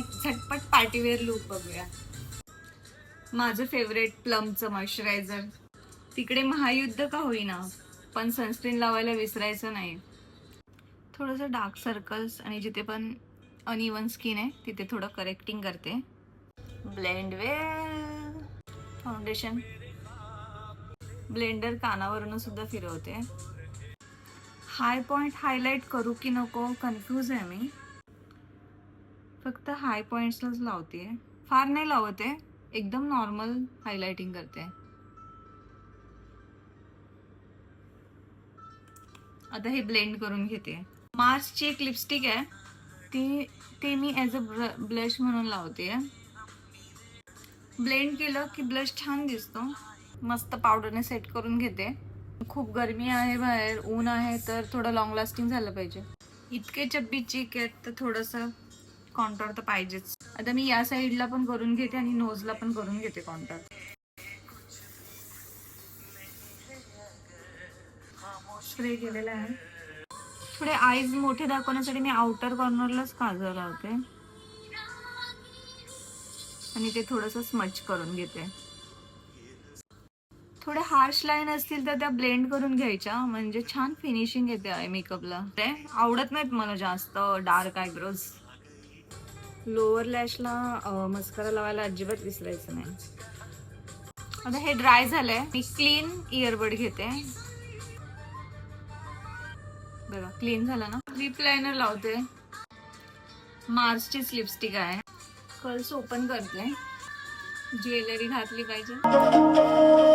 एक झटपट party wear look बघूया. माझं फेवरेट प्लमचं मॉइश्चरायझर. तिकडे महायुद्ध का होईना पण सनस्क्रीन लावायला विसरायचं नाही. थोडंसं डार्क सर्कल्स आणि जिथे पण अनइवन स्किन आहे तिथे थोडं करेक्टिंग करते. ब्लेंड वेल. फाउंडेशन ब्लेंडर कानावरून सुद्धा फिरवते. हाय पॉइंट हायलाइट करू की नको कन्फ्यूज आहे मी. फक्त हाय पॉइंट्सलाच लावते, फार नाही लावते, एकदम नॉर्मल हायलाइटिंग करते. आता हे ब्लेंड करून घेते. मार्सची एक लिपस्टिक आहे ते मी ॲज अ ब्लश म्हणून लावते. ब्लेंड केलं की ब्लश छान दिसतो. मस्त पावडरने सेट करून घेते. खूप गरमी आहे बाहेर, ऊन आहे, तर थोडं लॉंग लास्टिंग झालं पाहिजे. इतके चब्बी चीक आहेत तर थोडंसं कॉन्टोर तर पाहिजेच. आता मी या साईडला पण करून घेते आणि नोजला पण करून घेते कॉन्टोर. स्प्रे केलेला आहे. थोडे आईज मोठे दाखवण्यासाठी मी आउटर कॉर्नरलाच काजळ लावते आणि ते थोडंसं स्मच करून घेते. थोडे हार्श लाईन असतील तर त्या ब्लेंड करून घ्यायच्या, म्हणजे छान फिनिशिंग येते आय मेकअपला. ते आवडत नाहीत मला जास्त डार्क आयब्रोज. लोअर लॅशला मस्कारा लावायला अजिबात विसरायचं नाही. आता हे ड्राय झालंय. मी क्लीन इयरबड घेते. बघा क्लीन झालं ना. लिप लायनर लावते. मार्सचीच लिपस्टिक आहे. कर्ल्स ओपन करते. ज्वेलरी घातली पाहिजे.